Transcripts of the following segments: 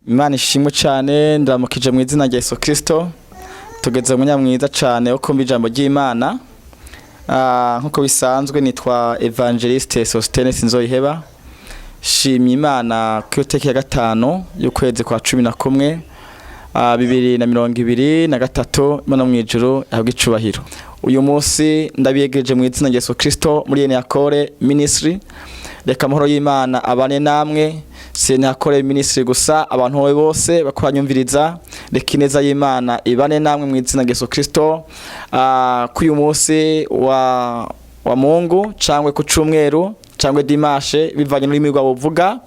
Imana ishimwe cyane ndamukije mu izina rya Yesu Kristo. Tugeze mu nyamwiza cyane uko mbijambo ry'Imana. Nkuko bisanzwe nitwa EVANGELIST SOSTENE SINZOYIHEBA. Shimye Imana ku iteka ya gatanu y'ukwezi kwa 11 2023 Imana mu ijuru ahabwa icubahiro. Uyu munsi ndabiyegereje mu izina rya Yesu Kristo muri EVANGELIST Ministry. Reka amahoro y'Imana abane namwe. Sinakore ministry gusa abantu bose bakoranyumviriza reka ineza y'Imana ibane namwe mu izina rya Yesu Kristo. Kuyu munsi wa Mungu cyangwa ku cyumweru cyangwa dimanche bivanye n'ururimi rwa buvuga.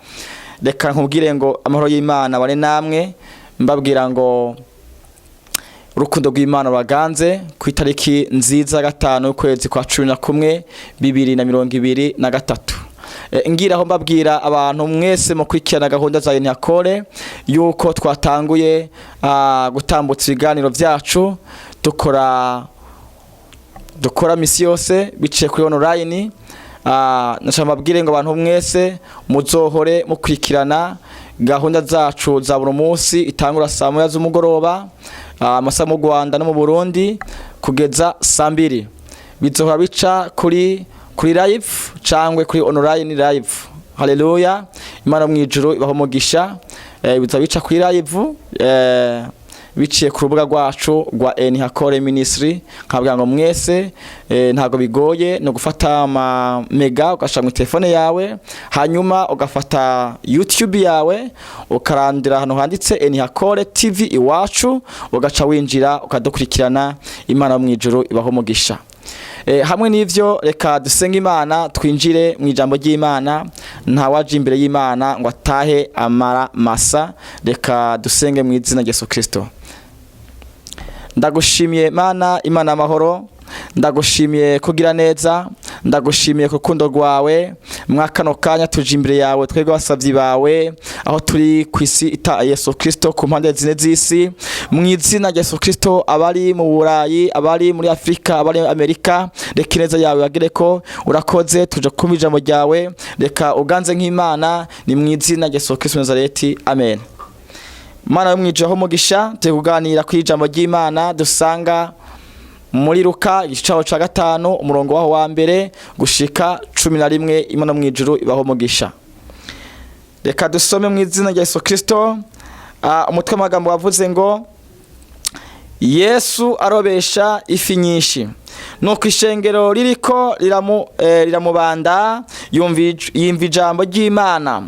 Reka nkubwire ngo amahoro y'Imana abane namwe, mbabwira ngo urukundo rw'Imana baganze ku itariki nziza gatanu y'ukwezi kwa 11 2023. Ngira aho mbabwira abantu mwese mukurikirana gahunda za Nyakore yuko twatanguye gutambutsa ibiganiro byacu dukora misi yose biciye kuri online. Nashaka mbabwire ngo abantu mwese muzohore mukurikirana gahunda zacu za buri munsi itangura saa 9 z'umugoroba amasaha mu Rwanda no mu Burundi kugeza saa 2. Bizohora bica kuri live cyangwa kuri online live. Haleluya. Imana mu ijuru ibaho mugisha. Bizabica kuri live biciye ku rubuga rwacu rwa Nyakore Ministry. Nkabwira ngo mwese ntago bigoye no gufata ama mega ugashyira mu telefone yawe, hanyuma ugafata YouTube yawe ukarandira hano handitse Nyakore TV iwacu, ugaca winjira ukadukurikirana. Imana mu ijuru ibaho mugisha. Hamwe n'ivyo reka dusenga Imana twinjire mu ijambo ry'Imana. Nta waje imbere y'Imana ngo atahe amara masa. Reka dusenge mu izina rya Yesu Kristo. Ndagushimiye Mana, Imana amahoro. Ndagushimiye kugira neza, ndagushimiye kurukundo rwawe. Mwakano kanya tuje imbere yawe twebwe basavyi bawe aho turi ku isi ita Yesu Kristo ku mpande zine z'isi. Mu izina rya Yesu Kristo, abari mu Burayi, abari muri Afrika, abari muri Amerika, reka ineza yawe yagere ko urakoze. Tuje kumva ijambo ryawe, reka uganze nk'Imana, ni mu izina rya Yesu Kristo Nazareti, amen. Mana yo mwijeho mugisha, tukuganira ku ijambo ry'Imana dusanga muri Luka igicaho ca 5 umurongo waho wa mbere gushika 11. Imana mu ijuru ibaho mugisha. Reka dusome mu izina rya Yesu Kristo. Umutwe w'amagambo wavuze ngo Yesu arobesha ifi nyinshi. Nuko ishengero ririko riramubanda yumva ijambo ry'Imana.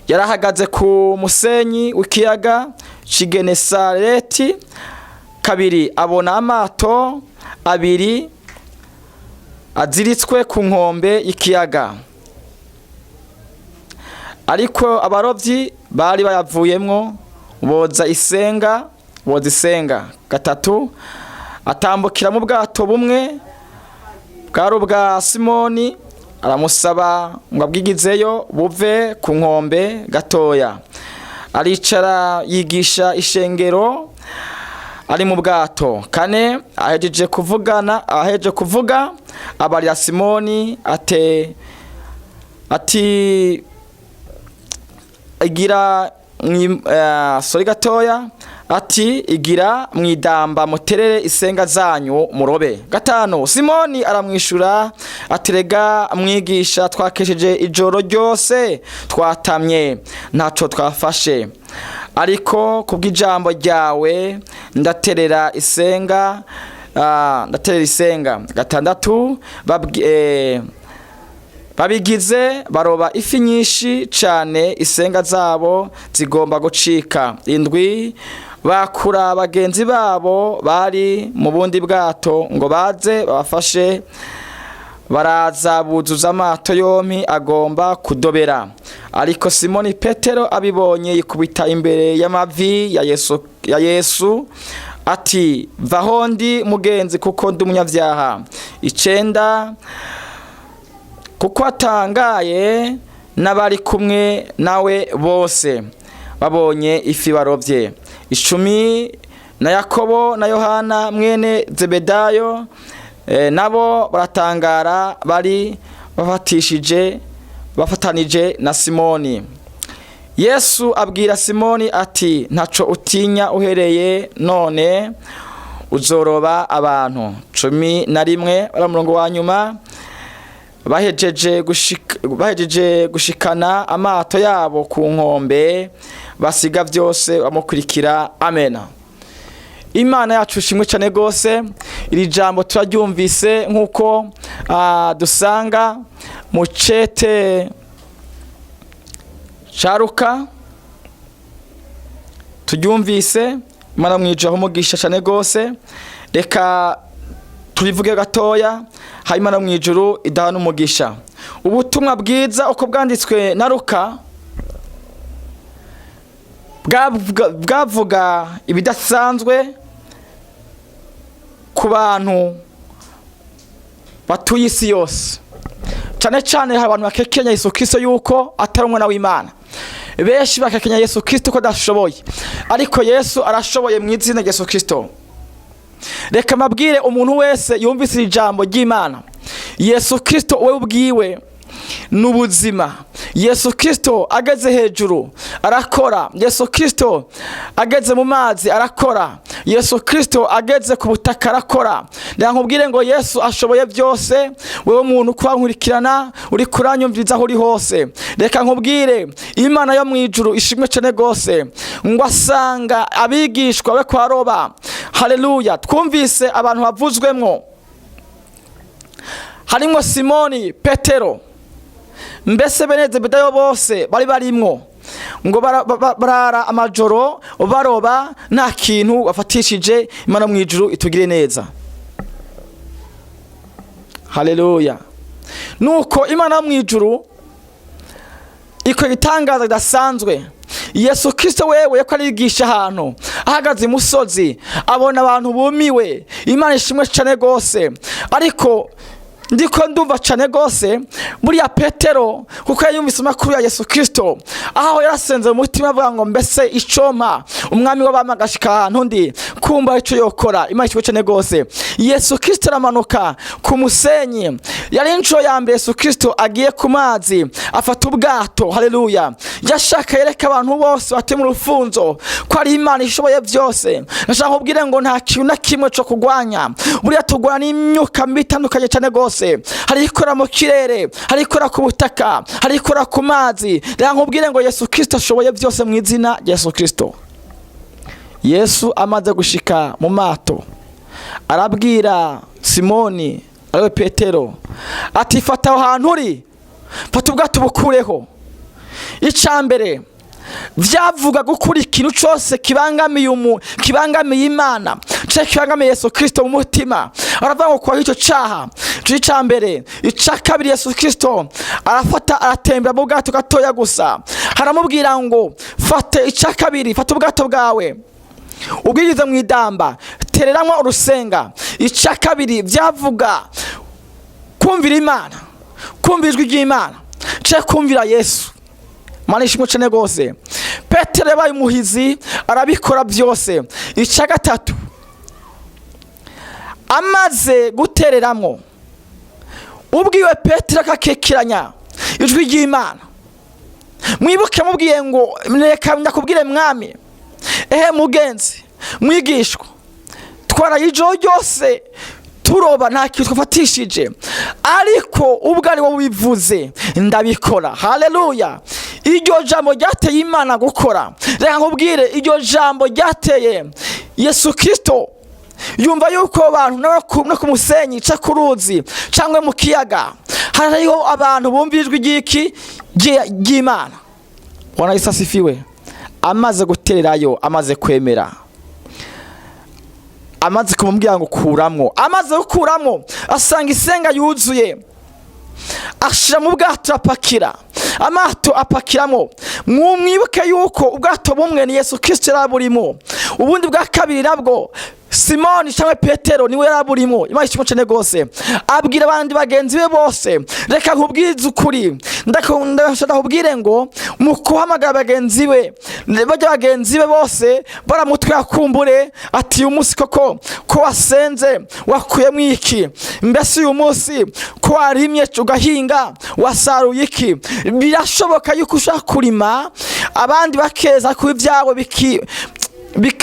Yarahagaze ku musenyi w'ikiyaga Cigenesareti. Kabiri abona amato abiri aziritswe ku nkombe y'ikiyaga, ariko abarovyi bari bayavuyemwo boza isenga. Gatatu atambukira mu bwato bumwe bwari ubwa Simoni, aramusaba ngo abwigizeyo buve ku nkombe gatoya. Aricara yigisha ishengero ari mu bwato. Kane ahejeje kuvuga abarira Simoni ati igira gatoya, ati igira mwidamba muterere isenga zanyu murobe. Gatanu Simoni aramwishura ati rega mwigisha, twakesheje ijoro ryose twatamye ntaco twafashe, ariko kubw'ijambo ryawe ndaterera isenga. Gatandatu babigize baroba ifi nyinshi cane isenga zabo zigomba gucika. 7 bakura bagenzi babo bari mu bundi bwato ngo baze babafashe. Baraza buzuza amato yompi agomba kudobera, ariko Simoni Petero abibonye yikubita imbere y'amavi ya Yesu ati vahondi mugenzi, kuko ndi umunyavyaha. 9 kuko atangaye n'abari kumwe nawe bose babonye ifi barovye. 10 na Yakobo na Yohana mwene Zebedayo nabo baratangara bari bafatanije na Simoni. Yesu abwira Simoni ati ntaco utinya, uhereye none uzoroba abantu. 11 umurongo wa nyuma. Bahejeje gushikana amato yabo ku nkombe, basiga byose bamukurikira. Amena. Imana yacu ishimwe cyane gose. Iri jambo turaryumvise nkuko dusanga mu cete Sharuka, turyumvise. Imana mwijaho umugisha cyane gose. Reka turivuge gatoya, Imana mwijuru idahana umugisha. Ubutumwa bwiza uko bwanditswe na Luka bwavuga ibidasanzwe ku bantu batuye isi yose. Cyane cyane abantu bakekenya Yesu Kristo yuko atari umwana w'Imana. Benshi bakekenya Yesu Kristo ko adashoboye, ariko Yesu arashoboye mu izina rya Yesu Kristo. Reka mabwire umuntu wese yumvise ijambo ry'Imana, Yesu Kristo we ubwiwe n'ubuzima. Yesu Kristo ageze hejuru arakora. Yesu Kristo ageze mu mazi arakora. Yesu Kristo ageze ku butaka arakora. Ndankubwire ngo Yesu ashoboye byose. Wewe muntu kwankurikirana uri kuranyumviriza aho uri hose, reka nkubwire Imana yo mwijuru ishimwe cyane gose ngo asanga abigishwa be kwaroba. Haleluya. Twumvise abantu bavuzwemwo, harimo Simoni Petero, mbese beneze bedayo bose bari barimwo, ngo barara amajoro baroba nta kintu bafatishije. Imana mwijuru itugire neza. Haleluya. Nuko Imana mwijuru iko gitangaza kidasanzwe. Yesu Kristo wewe yako arigisha ahantu ahagaze imusozi, abona abantu bumiwe. Imana ishimwe cyane gose. Ariko ndiko ndumva cyane gose buriya Petero, kuko yumvise amakuru ya Yesu Kristo, aho yarasenze mu mutima avuga ngo mbese icoma umwami w'abamagashika ahantu ndi kumba ico yokora. Imana ishimwe cyane gose. Yesu Kristo aramanuka ku musenyi. Yari inco ya mbere Yesu Kristo agiye ku mazi afata ubwato. Haleluya. Yashaka yereka abantu bose batuye mu rufunzo ko ari Imana ishoboye byose. Nashaka kubwira ngo nta kintu na kimwe cyo kugwanya. Buriya tugwana n'imyuka mitandukanye cyane gose. Hari ikora mu kirere, hari ikora ku butaka, hari ikora ku mazi. Reka nkubwire ngo Yesu Kristo ashoboye byose mu izina rya Yesu Kristo. Yesu amaze gushika mu mato arabwira Simoni ariwe Petero ati fata aho hantu uri, fata ubwato bukureho. Icambere vyavuga gukura ikintu cyose kibangamiye Imana, cyo kibangamiye Yesu Kristo mu mutima. Aravuga ngo kwa icyo cyaha cy'icambere. Icakabiri Yesu Kristo arafata aratembera mu bwato gatoya gusa, haramubwira ngo fate icakabiri, fata ubwato bwawe ubwirize mu idamba, tereramo urusenga. Icakabiri vyavuga kumvira Imana, kumvira ijwi ry'Imana, cyo kumvira Yesu. Imana ishimwe cyane gose. Petero yabaye umuhizi arabikora byose. Icya gatatu, amaze gutereramo ubwiwe Petero akakekiranya ijwi ry'Imana. Mwibuke mubwiye ngo reka ndakubwire mwami, mugenzi mwigishwa, twarayijo ryose turoba nta kintu twafatishije, ariko ubwo ari wowe bivuze ndabikora. Haleluya. Iryo jambo ryateye Imana gukora. Reka nkubwire iryo jambo ryateye Yesu Kristo yumva yuko abantu no ku musenyi ca ku ruzi cyangwa mu kiyaga hariho abantu bumvirijwe igiki ry'Imana. Bwana Yesu asifiwe. Amaze gutererayo, amaze kwemera, amaze kumubwira ngo kuramwo, amaze gukuramo asanga isenga yuzuye, ashira mu bwato apakira, amato apakiramo. Mwibuke yuko ubwato bumwe ni Yesu Kristo yaraburimo, ubundi bwa kabiri nabwo Simoni cyangwa Petero niwe yaraburimo, Imana ishimwe cyane gose. Abwira abandi bagenzi be bose, reka nkubwize ukuri, ndashaka kubwire ngo mu kuhamagara bagenzi be, bajya bagenzi be bose baramutwe yakumbure ati uyu munsi koko ko wasenze wakuyemo iki, mbese uyu munsi ko warimye ugahinga wasaruye iki. Birashoboka yuko ushaka kurima abandi bakeza ku ibyawe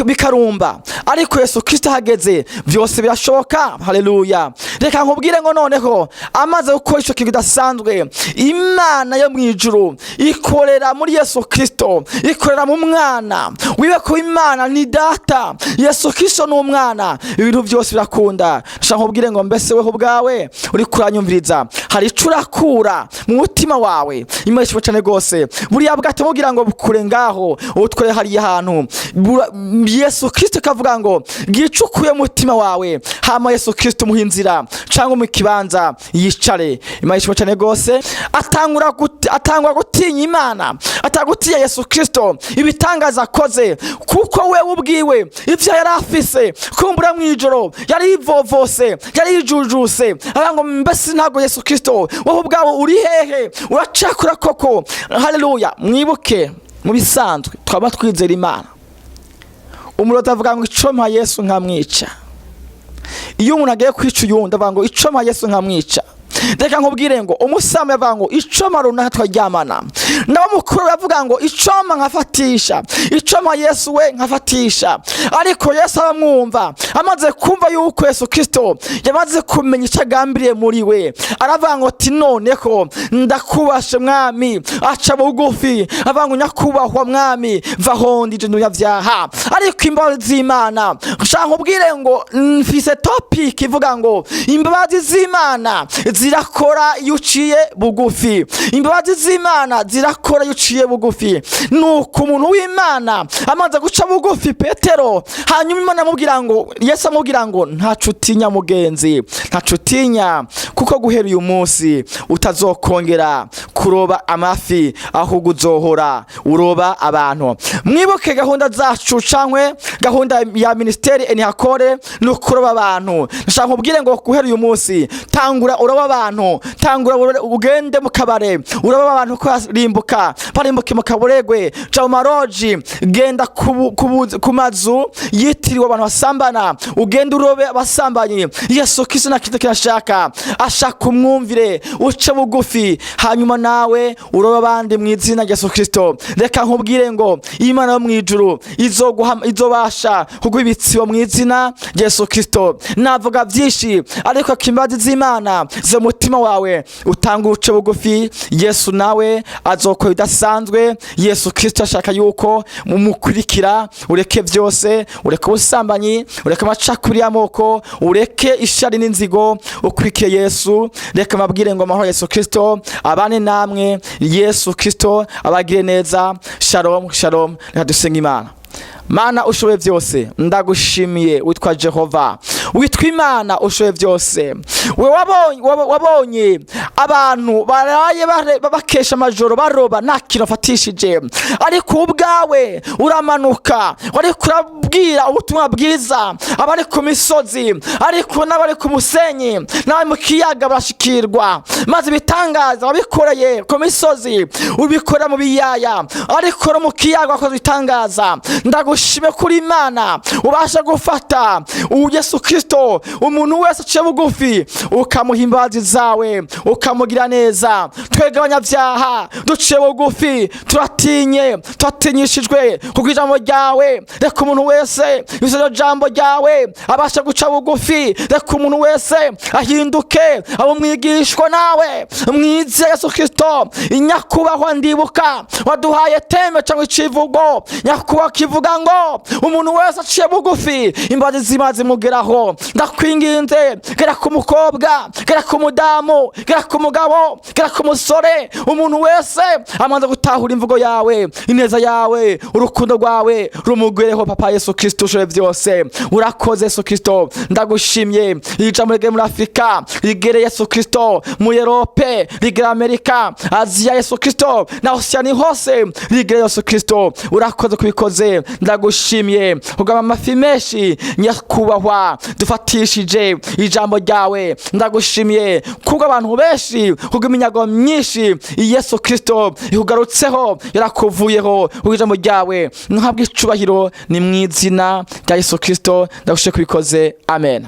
bikarumba, ariko Yesu Kristo hageze byose birashoboka. Haleluya. Reka nkubwire ngo noneho amaze gukora ico kintu kidasanzwe, Imana yo mu ijuru ikorera muri Yesu Kristo, ikorera mu mwana wiwe, ko Imana ni data, Yesu Kristo ni umwana, ibintu byose birakunda. Nshaka nkubwire ngo mbese weho ubwawe uri kuranyumviriza, hari ico urakura mu mutima wawe, Imana ishimwe cyane gose. Buriya bwatamubwira ngo bukure ngaho utware hariya hantu, Yesu Kristo kavuga ngo gicukuye mutima wawe, hama Yesu Kristo muhinzira cyangwa mu kibanza yicare. Imana ishimwe cyane gose. Atangura gutinya Imana, atagutinya Yesu Kristo ibitangaza akoze, kuko we ubwiwe ivyo yari afise kumbura mu ijoro yari ivovose, yari yijujuse. Abango mbese ntago Yesu Kristo wowe ubwawe uri hehe, uracakura koko. Haleluya. Mwibuke mu bisanzwe twaba twizera Imana, umurozi avuga ngo icoma Yesu nkamwica. Iyo umuntu agiye kwica uyundi avuga ngo icoma Yesu nkamwica. Reka nkubwire ngo umusama yavuga ngo icoma runaka twaryamana, nawe mukuru yavuga ngo icoma nkafatisha, icoma Yesu we nkafatisha. Ariko Yesu abamwumva, amaze kumva yuko Yesu Kristo yamaze kumenya icyo agambiriye muri we, aravuga ngo ati noneho ndakubashe mwami. Aca bugufi avuga ngo nyakubahwa mwami, vaho ndije ndunyavyaha. Ariko imbabazi z'Imana, nshaka nkubwire ngo mfise topic ivuga ngo imbabazi z'Imana zirakora iyo uciye bugufi. Imbabazi z'Imana zirakora iyo uciye bugufi. Nuko umuntu w'Imana amaze guca bugufi Petero, hanyuma Imana amubwira ngo, Yesu amubwira ngo ntaco utinya mugenzi, ntaco utinya, kuko guhera uyu munsi utazokongera kuroba amafi, ahubwo uzohora uroba abantu. Mwibuke gahunda zacu cankwe gahunda ya ministeri enihakore no kuroba abantu. Nshaka nkubwire ngo guhera uyu munsi tangura uroba abantu, tangura ugende mu kabare uroba abantu ko barimbuke mu kaburegwe, ca mu maroji, genda ku mazu yitiriwe abantu basambana, ugende urobe abasambanyi. Yesu Kristo nakito kirashaka, ashaka umwumvire, uce bugufi, hanyuma nawe uroba abandi mu izina rya Yesu Kristo. Reka nkubwire ngo Imana yo mu ijuru izobasha kuguha ibitsibo mu izina rya Yesu Kristo. Navuga byinshi, ariko kimbazi z'Imana zo mutima wawe utanga uce bugufi, Yesu nawe azokora bidasanzwe. Yesu Kristo ashaka yuko mumukurikira, ureke byose, ureke ubusambanyi, ureke amacakuri y'amoko, ureke ishari n'inzigo, ukurikire Yesu. Reka mabwire ngo amahoro Yesu Kristo abane namwe, Yesu Kristo abagire neza. Shalom shalom. Reka dusenge Imana. Mana ushoboye byose, ndagushimiye, witwa Jehova, witwa Imana ushoboye byose. We wabonye abantu baraye bakesha amajoro baroba nta kintu afatishije, ariko ubwawe uramanuka, ariko urabwira ubutumwa bwiza abari ku misozi, ariko n'abari ku musenyi, n'abari mu kiyaga barashikirwa, maze bitangaza wabikoreye ku misozi, ubikora mu biyaya, ariko no mu kiyaga wakoze bitangaza. Ndagushime kuri Imana ubasha gufata Yesu Kristo, umuntu wese aciye bugufi, ukamuha imbabazi zawe, ukamugira neza. Twebwe abanyabyaha duciye bugufi, turatinyishijwe kuko ijambo ryawe. Reka umuntu wese izero jambo ryawe abasha guca bugufi, reka umuntu wese ahinduke abo mwigishwa nawe mwize Yesu Kristo. Inyakubahwa ndibuka waduhaye teme cyangwa icivugo nyakubahwa kivuga ngo umuntu wese aciye bugufi imbabazi z'Imana zimugeraho. Kristo ndakwinginze gera ku mukobwa gera ku mudamu gera ku mugabo gera ku musore umuntu wese amanza gutahura imvugo yawe ineza yawe urukundo rwawe rumugwereho papa Yesu Kristo ushoboye byose urakoze Yesu Kristo ndagushimye ijambo rigere muri Afrika rigere Yesu Kristo mu Europe rigere Amerika Aziya Yesu Kristo na Oceania hose rigere Yesu Kristo urakoze kubikoze ndagushimye ugaba amafi menshi nyakubahwa dufatishije ijambo ryawe ndagushimye kubwo abantu benshi kubwo iminyago myinshi Yesu Kristo ihugarutseho yarakuvuyeho ijambo ryawe ntabwo icubahiro ni mu izina rya Yesu Kristo ndagushimye kubikoze amen.